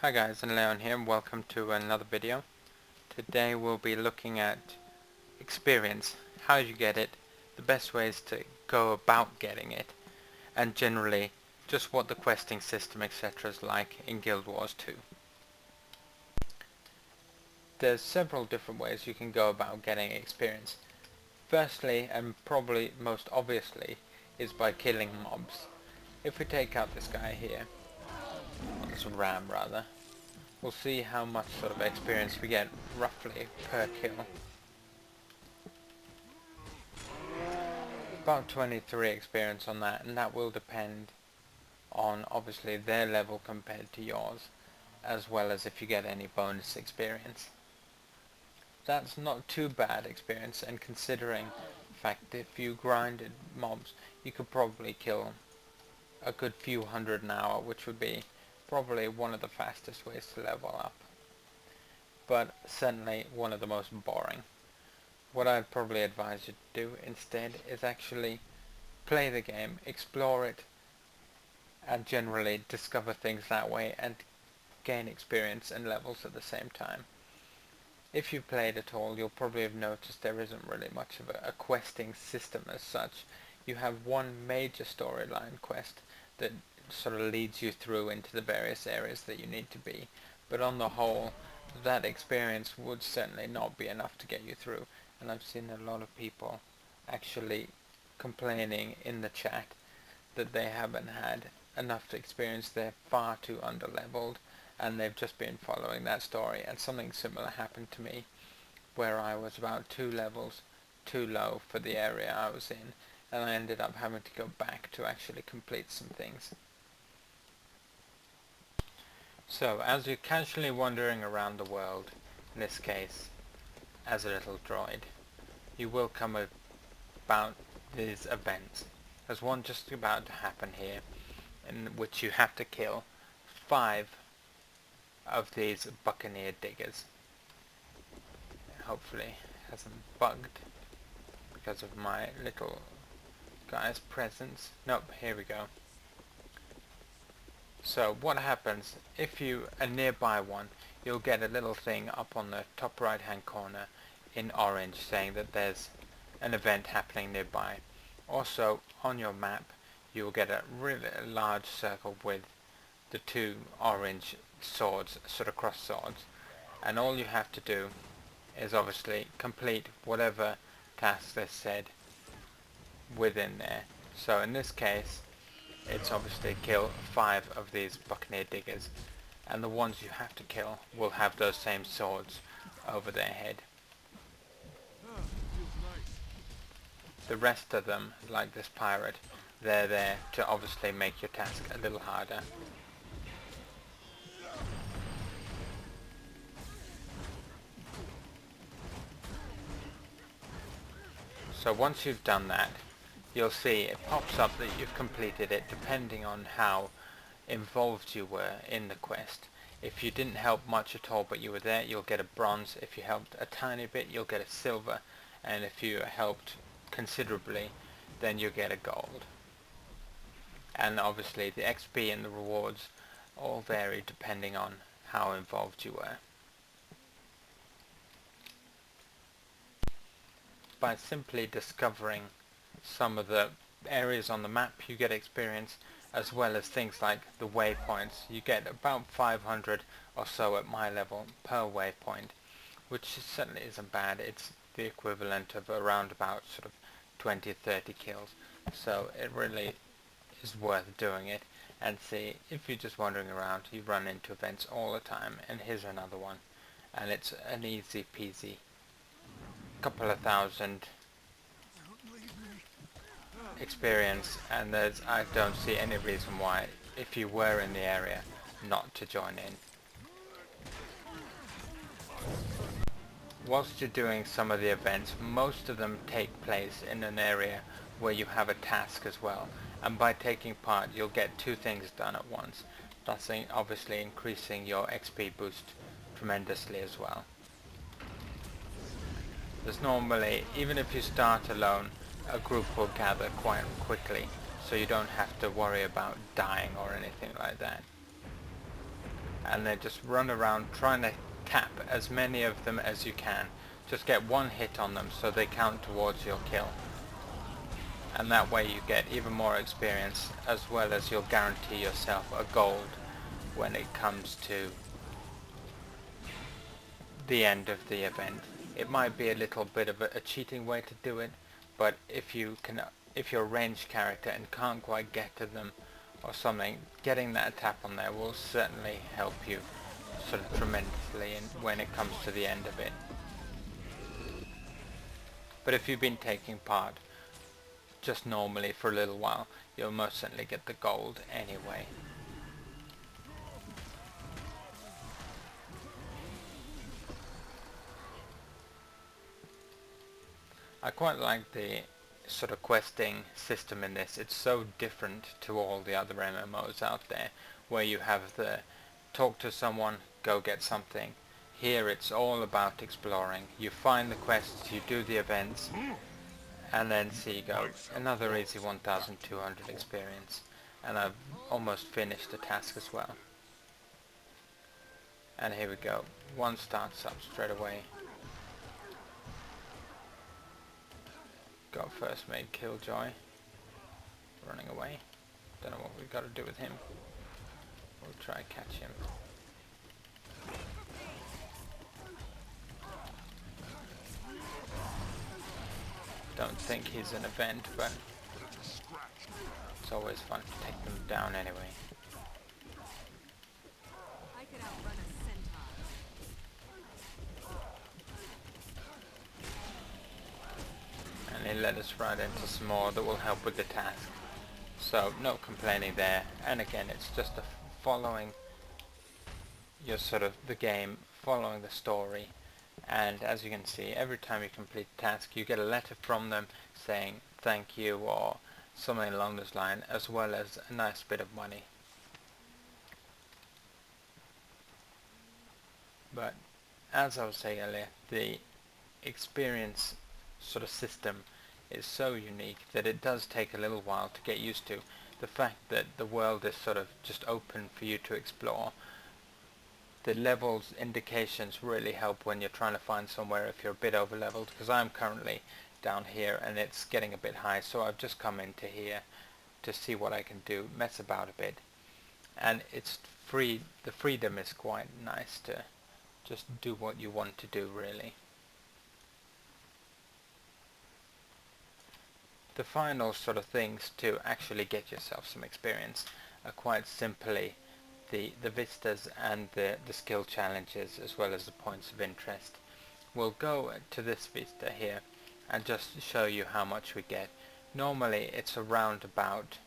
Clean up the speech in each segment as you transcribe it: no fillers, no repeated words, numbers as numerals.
Hi guys, and Leon here, and welcome to another video. Today we'll be looking at experience, how you get it, the best ways to go about getting it, and generally just what the questing system etc. is like in Guild Wars 2. There's several different ways you can go about getting experience. Firstly, and probably most obviously, is by killing mobs. If we take out this guy here, or this ram rather, we'll see how much sort of experience we get roughly per kill. About 23 experience on that, and that will depend on obviously their level compared to yours, as well as if you get any bonus experience. That's not too bad experience, and considering the fact that if you grinded mobs you could probably kill a good few hundred an hour, which would be probably one of the fastest ways to level up, but certainly one of the most boring. What I'd probably advise you to do instead is actually play the game, explore it, and generally discover things that way and gain experience and levels at the same time. If you've played at all, you'll probably have noticed there isn't really much of a questing system as such. You have one major storyline quest that sort of leads you through into the various areas that you need to be, but on the whole that experience would certainly not be enough to get you through, and I've seen a lot of people actually complaining in the chat that they haven't had enough experience, they're far too underleveled, and they've just been following that story. And something similar happened to me, where I was about 2 levels too low for the area I was in, and I ended up having to go back to actually complete some things. So, as you're casually wandering around the world, in this case as a little droid, you will come about these events. There's one just about to happen here, in which you have to kill 5 of these buccaneer diggers. Hopefully it hasn't bugged because of my little guy's presence. Nope, here we go. So what happens, if you are nearby one, you'll get a little thing up on the top right hand corner in orange saying that there's an event happening nearby. Also on your map you will get a really large circle with the 2 orange swords, sort of cross swords, and all you have to do is obviously complete whatever task they said within there. So in this case it's obviously kill 5 of these buccaneer diggers, and the ones you have to kill will have those same swords over their head. The rest of them, like this pirate, they're there to obviously make your task a little harder. So once you've done that, you'll see it pops up that you've completed it depending on how involved you were in the quest. If you didn't help much at all but you were there, you'll get a bronze. If you helped a tiny bit, you'll get a silver, and if you helped considerably, then you'll get a gold. And obviously the XP and the rewards all vary depending on how involved you were. By simply discovering some of the areas on the map you get experience, as well as things like the waypoints. You get about 500 or so at my level per waypoint, which certainly isn't bad. It's the equivalent of around about sort of 20-30 kills, so it really is worth doing it. And see, if you're just wandering around, you run into events all the time, and here's another one, and it's an easy peasy couple of thousand experience, and I don't see any reason why, if you were in the area, not to join in. Whilst you're doing some of the events, most of them take place in an area where you have a task as well, and by taking part you'll get 2 things done at once, thus obviously increasing your XP boost tremendously as well. There's normally, even if you start alone, a group will gather quite quickly, so you don't have to worry about dying or anything like that. and then just run around trying to tap as many of them as you can. Just get one hit on them so they count towards your kill. And that way you get even more experience, as well as you'll guarantee yourself a gold when it comes to the end of the event. It might be a little bit of a cheating way to do it, but if you're a ranged character and can't quite get to them or something, getting that tap on there will certainly help you sort of tremendously when it comes to the end of it. But if you've been taking part just normally for a little while, you'll most certainly get the gold anyway. I quite like the sort of questing system in this. It's so different to all the other MMOs out there, where you have the talk to someone, go get something. Here it's all about exploring. You find the quests, you do the events, and then see you go. Another easy 1200 experience. And I've almost finished the task as well. And here we go. One starts up straight away. Got first mate Killjoy. Running away. Don't know what we've got to do with him. We'll try and catch him. Don't think he's an event, but it's always fun to take them down anyway. I could outrun a centaur. And he led us right into some more that will help with the task. So no complaining there. And again, it's just following your sort of the game, following the story. And as you can see, every time you complete a task, you get a letter from them saying thank you or something along this line, as well as a nice bit of money. But as I was saying earlier, the experience sort of system is so unique that it does take a little while to get used to. The fact that the world is sort of just open for you to explore. The levels indications really help when you're trying to find somewhere if you're a bit over leveled, because I'm currently down here and it's getting a bit high, so I've just come into here to see what I can do, mess about a bit. And it's free, the freedom is quite nice to just do what you want to do, really. The final sort of things to actually get yourself some experience are quite simply the vistas and the skill challenges, as well as the points of interest. We'll go to this vista here and just show you how much we get. Normally it's around about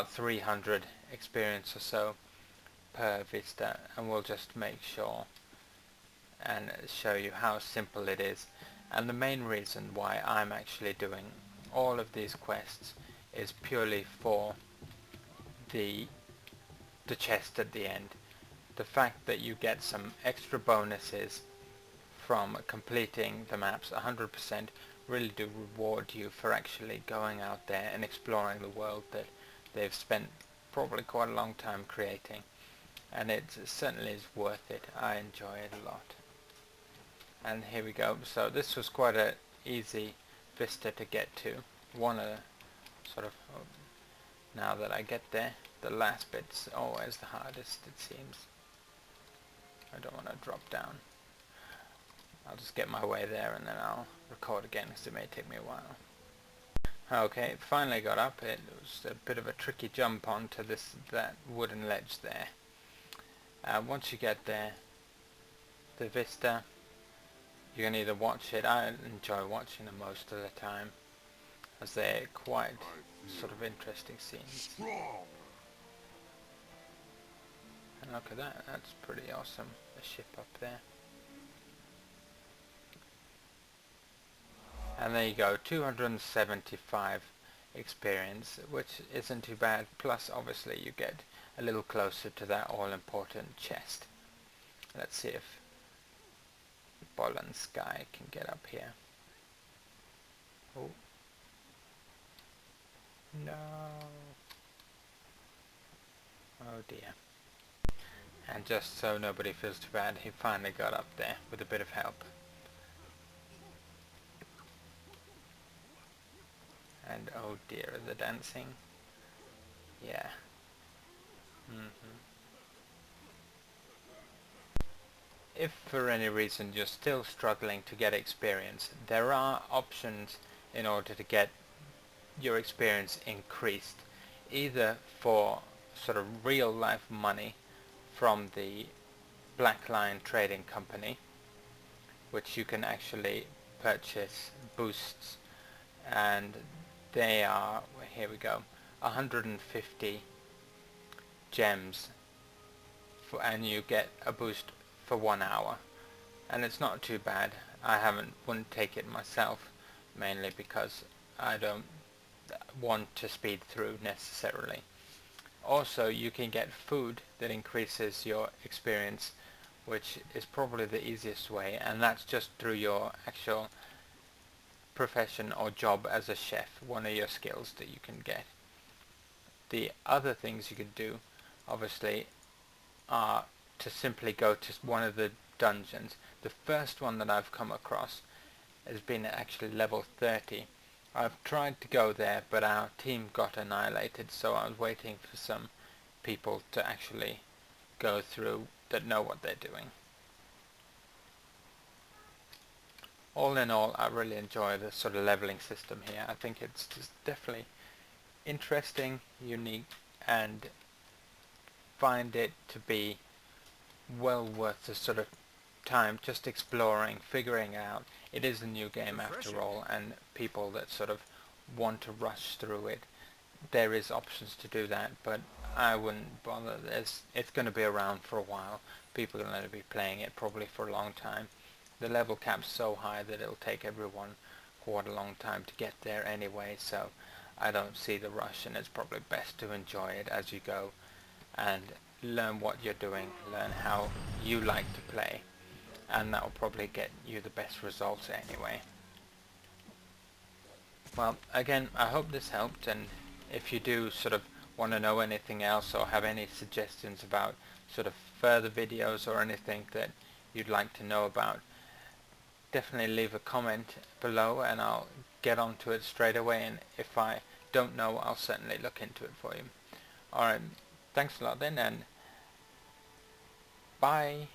300 experience or so per vista, and we'll just make sure and show you how simple it is. And the main reason why I'm actually doing all of these quests is purely for the chest at the end. The fact that you get some extra bonuses from completing the maps 100% really do reward you for actually going out there and exploring the world that they've spent probably quite a long time creating. And it certainly is worth it. I enjoy it a lot. And here we go. So this was quite a easy vista to get to. One of the sort of, now that I get there, the last bit's always the hardest, it seems. I don't want to drop down. I'll just get my way there and then I'll record again, because it may take me a while. Okay, finally got up. It was a bit of a tricky jump onto that wooden ledge there. Once you get there, the vista, you can either watch it. I enjoy watching them most of the time, as they're quite sort of interesting scenes. And look at that, that's pretty awesome, the ship up there. And there you go, 275 experience, which isn't too bad, plus obviously you get a little closer to that all-important chest. Let's see if Bolin Sky can get up here. Oh. No. Oh dear. And just so nobody feels too bad, he finally got up there with a bit of help. And oh dear, the dancing. Yeah. If for any reason you're still struggling to get experience, there are options in order to get your experience increased, either for sort of real life money from the Black Lion Trading Company, which you can actually purchase boosts, and they are, here we go, 150 gems and you get a boost for 1 hour, and it's not too bad. Wouldn't take it myself, mainly because I don't want to speed through necessarily. Also, you can get food that increases your experience, which is probably the easiest way, and that's just through your actual profession or job as a chef, one of your skills that you can get. The other things you can do, obviously, are to simply go to one of the dungeons. The first one that I've come across has been actually level 30. I've tried to go there, but our team got annihilated, so I was waiting for some people to actually go through that know what they're doing. All in all, I really enjoy the sort of leveling system here. I think it's just definitely interesting, unique, and find it to be well worth the sort of time just exploring, figuring out. It is a new game after all, and people that sort of want to rush through it, there is options to do that, but I wouldn't bother. It's going to be around for a while. People are going to be playing it probably for a long time. The level cap's so high that it'll take everyone quite a long time to get there anyway, so I don't see the rush, and it's probably best to enjoy it as you go and learn what you're doing, learn how you like to play, and that will probably get you the best results anyway. Well, again, I hope this helped, and if you do sort of want to know anything else or have any suggestions about sort of further videos or anything that you'd like to know about, definitely leave a comment below and I'll get onto it straight away, and if I don't know, I'll certainly look into it for you. Alright, thanks a lot then, and bye.